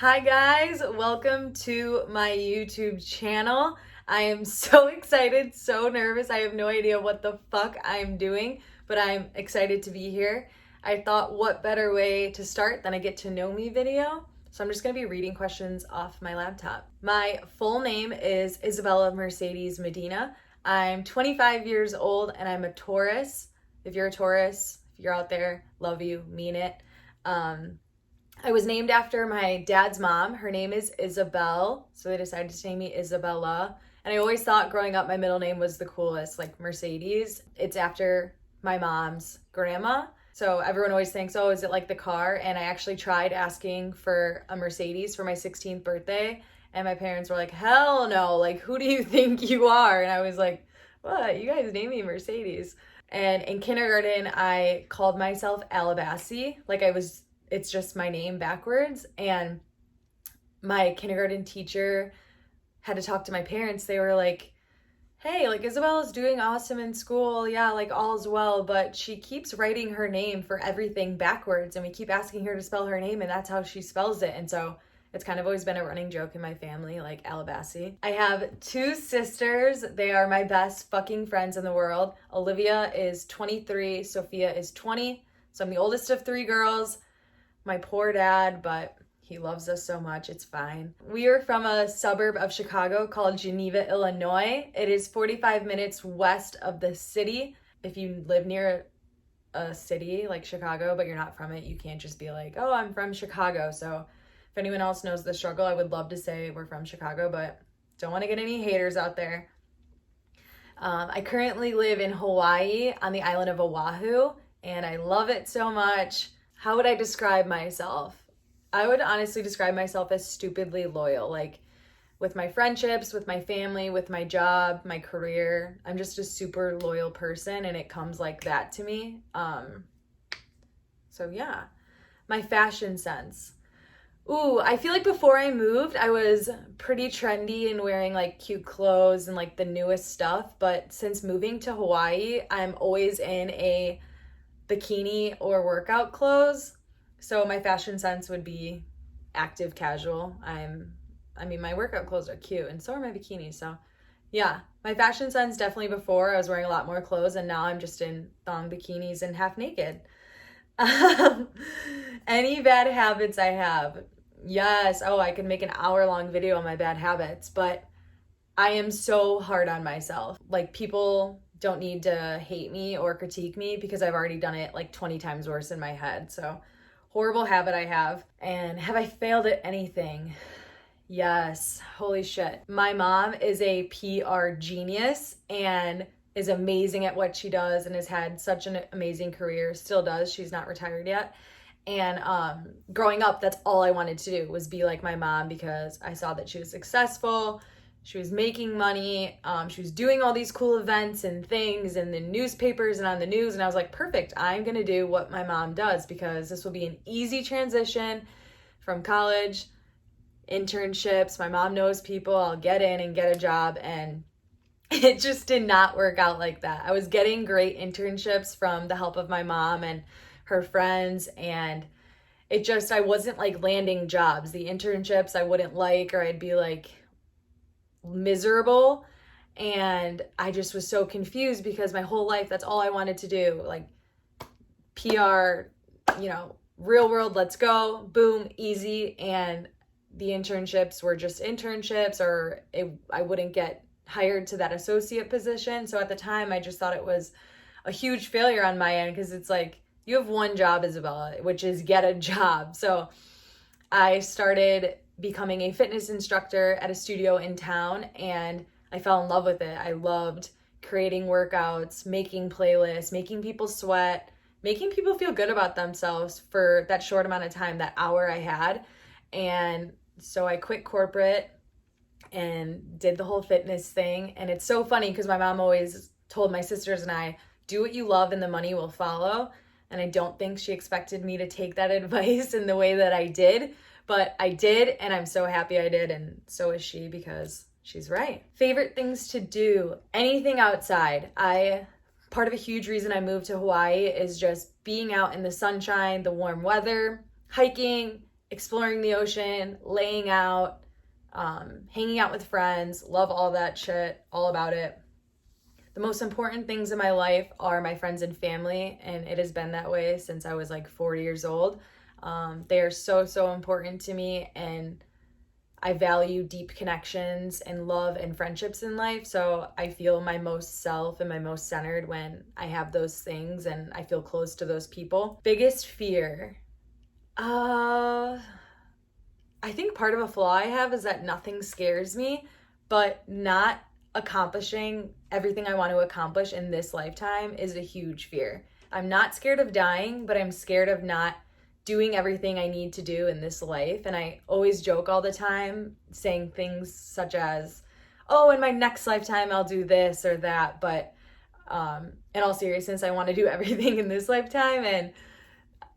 Hi guys, welcome to my YouTube channel. I am so excited, so nervous. I have no idea what the fuck I'm doing, but I'm excited to be here. I thought what better way to start than a get to know me video. So I'm just gonna be reading questions off my laptop. My full name is Isabella Mercedes Medina. I'm 25 years old and I'm a Taurus. If you're a Taurus, if you're out there, love you, mean it. I was named after my dad's mom. Her name is Isabel, so they decided to name me Isabella. And I always thought growing up my middle name was the coolest, like Mercedes. It's after my mom's grandma. So everyone always thinks, oh, is it like the car? And I actually tried asking for a Mercedes for my 16th birthday. And my parents were like, hell no, like, who do you think you are? And I was like, what? You guys named me Mercedes. And in kindergarten, I called myself Alabassi. It's just my name backwards. And my kindergarten teacher had to talk to my parents. They were like, hey, like Isabella's doing awesome in school. Yeah, like all's well, but she keeps writing her name for everything backwards. And we keep asking her to spell her name and that's how she spells it. And so it's kind of always been a running joke in my family, like Alabassi. I have two sisters. They are my best fucking friends in the world. Olivia is 23, Sophia is 20. So I'm the oldest of three girls. My poor dad, but he loves us so much, it's fine. We are from a suburb of Chicago called Geneva, Illinois. It is 45 minutes west of the city. If you live near a city like Chicago, but you're not from it, you can't just be like, oh, I'm from Chicago. So if anyone else knows the struggle, I would love to say we're from Chicago, but don't want to get any haters out there. I currently live in Hawaii on the island of Oahu, and I love it so much. How would I describe myself? I would honestly describe myself as stupidly loyal, like with my friendships, with my family, with my job, my career. I'm just a super loyal person and it comes like that to me. So yeah, my fashion sense. Ooh, I feel like before I moved, I was pretty trendy and wearing like cute clothes and like the newest stuff. But since moving to Hawaii, I'm always in a bikini or workout clothes. So my fashion sense would be active casual. My workout clothes are cute and so are my bikinis. So yeah, my fashion sense definitely before I was wearing a lot more clothes and now I'm just in thong bikinis and half naked. Any bad habits I have? Yes. Oh, I could make an hour-long video on my bad habits, but I am so hard on myself. Like people don't need to hate me or critique me because I've already done it like 20 times worse in my head. So horrible habit I have. And have I failed at anything? Yes. Holy shit. My mom is a PR genius and is amazing at what she does and has had such an amazing career. Still does. She's not retired yet. And growing up, that's all I wanted to do was be like my mom because I saw that she was successful. She was making money. She was doing all these cool events and things in the newspapers and on the news. And I was like, perfect. I'm going to do what my mom does because this will be an easy transition from college, internships. My mom knows people. I'll get in and get a job. And it just did not work out like that. I was getting great internships from the help of my mom and her friends. And I wasn't like landing jobs. The internships I wouldn't like, or I'd be like, miserable, and I just was so confused because my whole life that's all I wanted to do, like PR, real world, let's go, boom, easy. And the internships were just internships, or I wouldn't get hired to that associate position. So at the time I just thought it was a huge failure on my end because it's like you have one job, Isabella, which is get a job. So I started becoming a fitness instructor at a studio in town and I fell in love with it. I loved creating workouts, making playlists, making people sweat, making people feel good about themselves for that short amount of time, that hour I had. And so I quit corporate and did the whole fitness thing. And it's so funny because my mom always told my sisters and I, do what you love and the money will follow. And I don't think she expected me to take that advice in the way that I did. But I did, and I'm so happy I did, and so is she because she's right. Favorite things to do, anything outside. Part of a huge reason I moved to Hawaii is just being out in the sunshine, the warm weather, hiking, exploring the ocean, laying out, hanging out with friends, love all that shit, all about it. The most important things in my life are my friends and family, and it has been that way since I was like 4 years old. They are so, so important to me, and I value deep connections and love and friendships in life. So I feel my most self and my most centered when I have those things and I feel close to those people. Biggest fear. I think part of a flaw I have is that nothing scares me, but not accomplishing everything I want to accomplish in this lifetime is a huge fear. I'm not scared of dying, but I'm scared of not doing everything I need to do in this life. And I always joke all the time saying things such as, oh, in my next lifetime, I'll do this or that. But in all seriousness, I want to do everything in this lifetime. And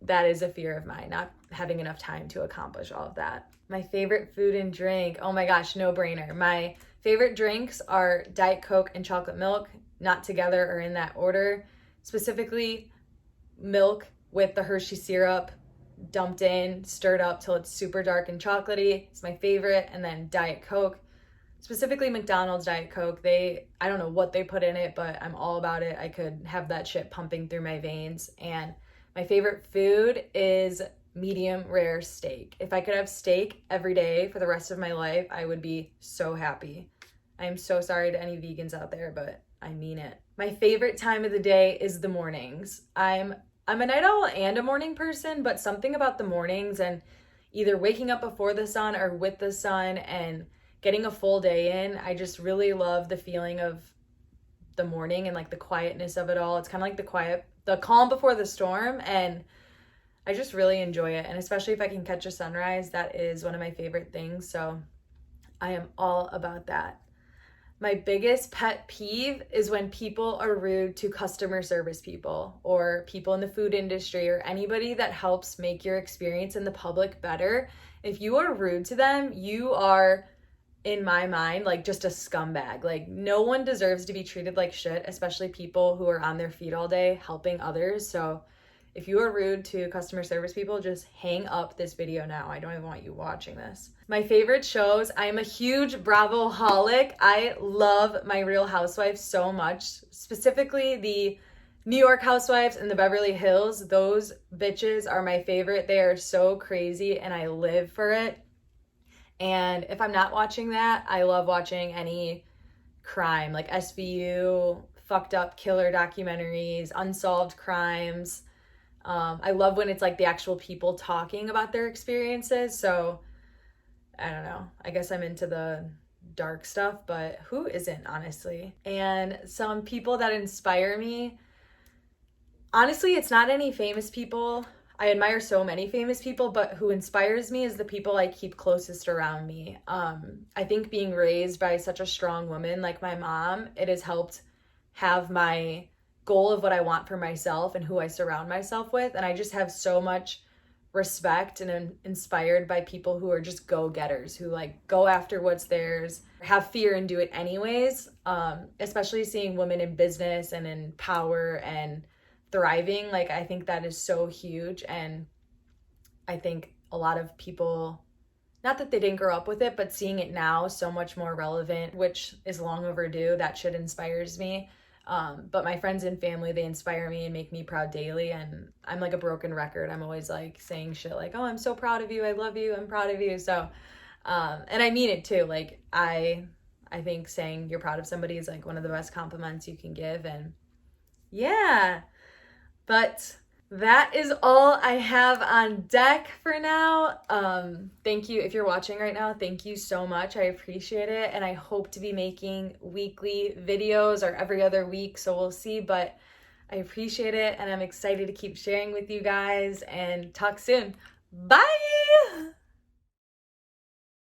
that is a fear of mine, not having enough time to accomplish all of that. My favorite food and drink. Oh my gosh, no brainer. My favorite drinks are Diet Coke and chocolate milk, not together or in that order. Specifically, milk with the Hershey syrup dumped in, stirred up till it's super dark and chocolatey. It's my favorite. And then Diet Coke, specifically McDonald's Diet Coke. I don't know what they put in it, but I'm all about it. I could have that shit pumping through my veins. And my favorite food is medium rare steak. If I could have steak every day for the rest of my life, I would be so happy. I'm so sorry to any vegans out there, but I mean it. My favorite time of the day is the mornings. I'm a night owl and a morning person, but something about the mornings and either waking up before the sun or with the sun and getting a full day in, I just really love the feeling of the morning and like the quietness of it all. It's kind of like the calm before the storm, and I just really enjoy it. And especially if I can catch a sunrise, that is one of my favorite things. So I am all about that. My biggest pet peeve is when people are rude to customer service people or people in the food industry or anybody that helps make your experience in the public better. If you are rude to them, you are, in my mind, like just a scumbag. Like no one deserves to be treated like shit, especially people who are on their feet all day helping others. So if you are rude to customer service people, just hang up this video now. I don't even want you watching this. My favorite shows, I am a huge Bravo-holic. I love my Real Housewives so much, specifically the New York Housewives and the Beverly Hills. Those bitches are my favorite. They are so crazy and I live for it. And if I'm not watching that, I love watching any crime, like SVU, fucked up killer documentaries, unsolved crimes. I love when it's like the actual people talking about their experiences. So I don't know. I guess I'm into the dark stuff, but who isn't, honestly? And some people that inspire me, honestly, it's not any famous people. I admire so many famous people, but who inspires me is the people I keep closest around me. I think being raised by such a strong woman like my mom, it has helped have my goal of what I want for myself and who I surround myself with. And I just have so much respect and am inspired by people who are just go-getters, who like go after what's theirs, have fear and do it anyways. Especially seeing women in business and in power and thriving. Like I think that is so huge. And I think a lot of people, not that they didn't grow up with it, but seeing it now so much more relevant, which is long overdue. That shit inspires me. But my friends and family, they inspire me and make me proud daily. And I'm like a broken record. I'm always like saying shit like, oh, I'm so proud of you. I love you. I'm proud of you. So, and I mean it too. Like I think saying you're proud of somebody is like one of the best compliments you can give. And yeah, but that is all I have on deck for now. Thank you. If you're watching right now, thank you so much. I appreciate it. And I hope to be making weekly videos or every other week. So we'll see, but I appreciate it. And I'm excited to keep sharing with you guys and talk soon. Bye.